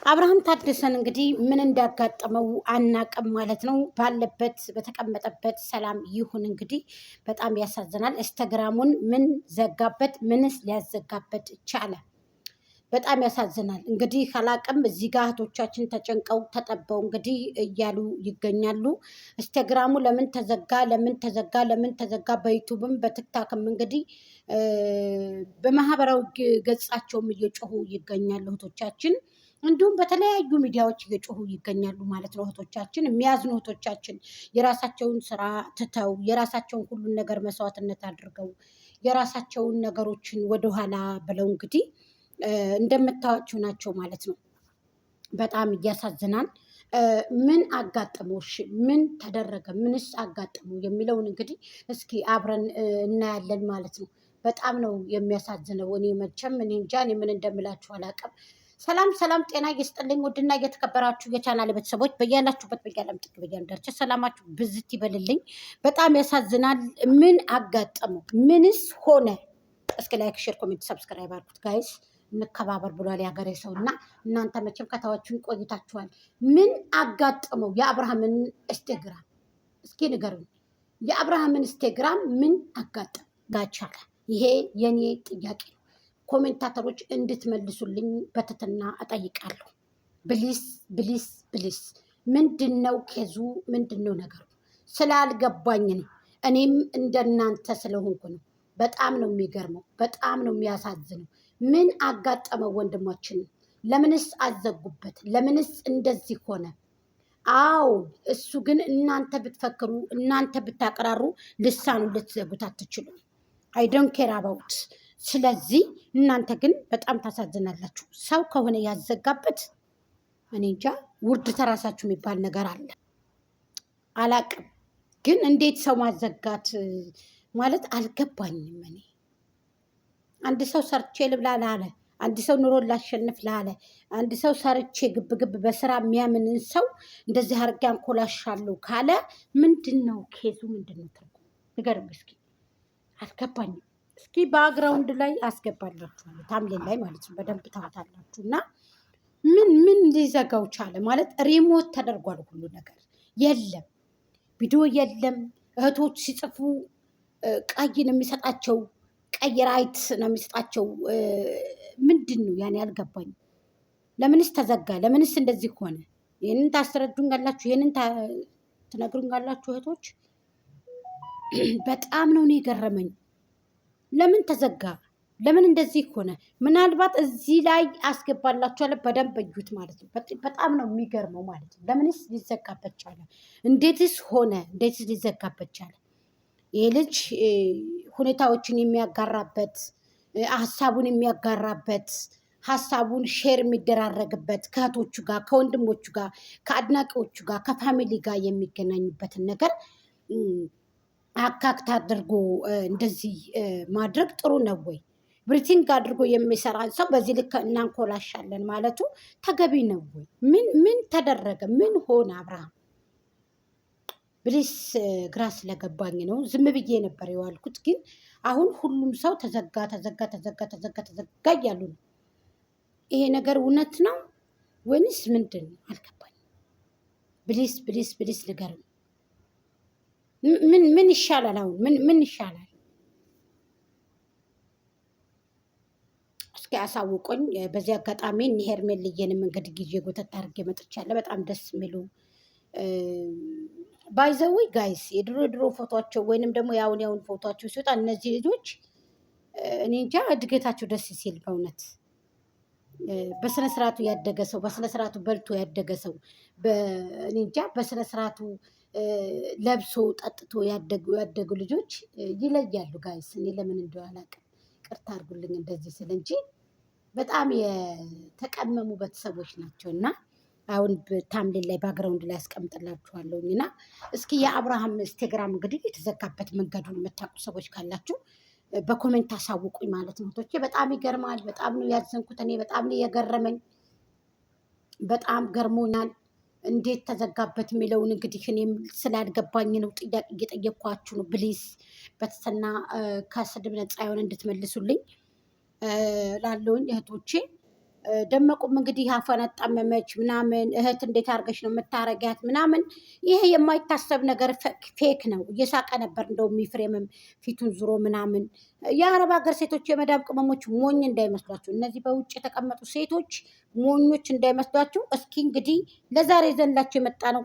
አብርሃም ታደሰን እንግዲህ ምን እንዳጋጠመው አናቅም ማለት ነው። ባለበት በተቀመጠበት ሰላም ይሁን። እንግዲህ በጣም ያሳዝናል። ኢንስታግራሙን ምን ዘጋበት? ምንስ ሊያዘጋበት ቻለ? በጣም ያሳዝናል። እንግዲህ ካላቅም እዚህ ጋር እህቶቻችን ተጨንቀው ተጠበው እንግዲህ እያሉ ይገኛሉ። ኢንስታግራሙ ለምን ተዘጋ? ለምን ተዘጋ? ለምን ተዘጋ? በዩቱብም በቲክታክም እንግዲህ በማህበራዊ ገጻቸውም እየጮሁ ይገኛሉ እህቶቻችን። እንዲሁም በተለያዩ ሚዲያዎች እየጮሁ ይገኛሉ ማለት ነው። እህቶቻችን የሚያዝኑ እህቶቻችን የራሳቸውን ስራ ትተው የራሳቸውን ሁሉን ነገር መስዋዕትነት አድርገው የራሳቸውን ነገሮችን ወደኋላ ብለው እንግዲህ እንደምታዩዋቸው ናቸው ማለት ነው። በጣም እያሳዝናል። ምን አጋጠመውሽ? ምን ተደረገ? ምንስ አጋጠመው የሚለውን እንግዲህ እስኪ አብረን እናያለን ማለት ነው። በጣም ነው የሚያሳዝነው። እኔ መቼም እኔ እንጃ እኔ ምን እንደምላችሁ አላውቅም። ሰላም ሰላም፣ ጤና እየስጥልኝ ውድና እየተከበራችሁ የቻናል ቤተሰቦች በያላችሁበት በያለም ጥግ በያንዳርቸ ሰላማችሁ ብዝት ይበልልኝ። በጣም ያሳዝናል። ምን አጋጠመው? ምንስ ሆነ? እስኪ ላይክ፣ ሼር፣ ኮሜንት፣ ሰብስክራይብ አድርጉት ጋይስ። እንከባበር ብሏል የሀገሬ ሰው እና እናንተ መቼም ከታዋችሁን ቆይታችኋል። ምን አጋጠመው የአብርሃምን ኢንስታግራም? እስኪ ንገሩኝ። የአብርሃምን ኢንስታግራም ምን አጋጠመው ጋቻለ? ይሄ የኔ ጥያቄ ነው። ኮሜንታተሮች እንድትመልሱልኝ በትህትና እጠይቃለሁ። ብሊስ ብሊስ ብሊስ። ምንድን ነው ኬዙ? ምንድን ነው ነገሩ? ስላልገባኝ ነው። እኔም እንደናንተ ስለሆንኩ ነው። በጣም ነው የሚገርመው። በጣም ነው የሚያሳዝነው። ምን አጋጠመው ወንድማችንን? ለምንስ አዘጉበት? ለምንስ እንደዚህ ሆነ? አዎ እሱ ግን እናንተ ብትፈክሩ እናንተ ብታቀራሩ ልሳኑ ልትዘጉት አትችሉም። አይ ዶንት ኬር አባውት። ስለዚህ እናንተ ግን በጣም ታሳዝናላችሁ። ሰው ከሆነ ያዘጋበት እኔ እንጃ። ውርድ ተራሳችሁ የሚባል ነገር አለ። አላቅም ግን እንዴት ሰው ማዘጋት ማለት አልገባኝም። እኔ አንድ ሰው ሰርቼ ልብላ ላለ፣ አንድ ሰው ኑሮ ላሸንፍ ላለ፣ አንድ ሰው ሰርቼ ግብግብ በስራ የሚያምንን ሰው እንደዚህ አድርጌ አንኮላሻለሁ ካለ ምንድን ነው ኬዙ? ምንድን ነው ትርጉም? ንገርም እስኪ። አልገባኝም። እስኪ ባክግራውንድ ላይ አስገባላችኋለሁ፣ ታምሌን ላይ ማለት ነው። በደንብ ታውታላችሁ። እና ምን ሊዘጋው ቻለ ማለት ሪሞት ተደርጓል ሁሉ ነገር። የለም ቪዲዮ የለም። እህቶች ሲጽፉ ቀይ ነው የሚሰጣቸው፣ ቀይ ራይት ነው የሚሰጣቸው። ምንድን ነው ያኔ? አልገባኝም። ለምንስ ተዘጋ? ለምንስ እንደዚህ ሆነ? ይህንን ታስረዱኛላችሁ? ይህንን ትነግሩኛላችሁ እህቶች? በጣም ነው እኔ የገረመኝ። ለምን ተዘጋ? ለምን እንደዚህ ሆነ? ምናልባት እዚህ ላይ አስገባላችኋለሁ፣ በደንብ እዩት ማለት ነው። በጣም ነው የሚገርመው ማለት ነው። ለምንስ ሊዘጋበት ቻለ? እንዴትስ ሆነ? እንዴትስ ሊዘጋበት ቻለ? ይህ ልጅ ሁኔታዎችን የሚያጋራበት፣ ሀሳቡን የሚያጋራበት፣ ሀሳቡን ሼር የሚደራረግበት፣ ከእህቶቹ ጋር፣ ከወንድሞቹ ጋር፣ ከአድናቂዎቹ ጋር፣ ከፋሚሊ ጋር የሚገናኙበትን ነገር አካክት አድርጎ እንደዚህ ማድረግ ጥሩ ነው ወይ? ብሪቲንግ አድርጎ የሚሰራን ሰው በዚህ ልክ እናንኮላሻለን ማለቱ ተገቢ ነው ወይ? ምን ተደረገ? ምን ሆነ? አብርሃም ብሊስ ግራ ስለገባኝ ነው ዝም ብዬ ነበር የዋልኩት። ግን አሁን ሁሉም ሰው ተዘጋ ተዘጋ ተዘጋ ተዘጋ ተዘጋ እያሉ ነው። ይሄ ነገር እውነት ነው ወይንስ ምንድን ነው? አልገባኝም። ብሊስ ብሊስ ብሊስ ንገረኝ። ምን ይሻላል? አሁን ምን ይሻላል? እስኪ አሳውቆኝ። በዚህ አጋጣሚ እነ ሄርሜልዬንም እንግዲህ ጊዜ ጎተት አድርጌ መጥቻለሁ። በጣም ደስ የሚሉ ባይዘዊ ጋይስ የድሮ ድሮ ፎቶቸው ወይንም ደግሞ ያውን ፎቶቸው ሲወጣ እነዚህ ልጆች እኔ እንጃ እድገታቸው ደስ ሲል በእውነት በስነስርዓቱ ያደገ ሰው፣ በስነስርዓቱ በልቶ ያደገ ሰው፣ እኔ እንጃ በስነስርዓቱ ለብሶ ጠጥቶ ያደጉ ልጆች ይለያሉ ጋይስ። እኔ ለምን እንደው አላውቅም። ቅርታ አድርጉልኝ እንደዚህ ስል እንጂ በጣም የተቀመሙ ቤተሰቦች ናቸው። እና አሁን ታምሌን ላይ ባክግራውንድ ላይ ያስቀምጥላችኋለሁኝ። እና እስኪ የአብርሃም ኢንስታግራም እንግዲህ የተዘጋበት መንገዱን የምታውቁ ሰዎች ካላችሁ በኮሜንት አሳውቁኝ ማለት ነው። ቶቼ በጣም ይገርማል። በጣም ነው ያዘንኩት። እኔ በጣም ነው የገረመኝ። በጣም ገርሞኛል። እንዴት ተዘጋበት የሚለውን እንግዲህ እኔም ስላልገባኝ ነው ጥያቄ እየጠየኳችሁ ነው። ብሊስ በትህትና ከስድብ ነፃ የሆነ እንድትመልሱልኝ ላለውኝ እህቶቼ። ደመቁም እንግዲህ አፈነጠመመች ምናምን እህት እንዴት አድርገሽ ነው የምታረጊያት ምናምን። ይሄ የማይታሰብ ነገር ፌክ ነው። እየሳቀ ነበር እንደውም ኤፍሬምም ፊቱን ዙሮ ምናምን። የአረብ ሀገር ሴቶች የመዳም ቅመሞች ሞኝ እንዳይመስሏቸው፣ እነዚህ በውጭ የተቀመጡ ሴቶች ሞኞች እንዳይመስሏቸው። እስኪ እንግዲህ ለዛሬ ዘንላቸው የመጣ ነው።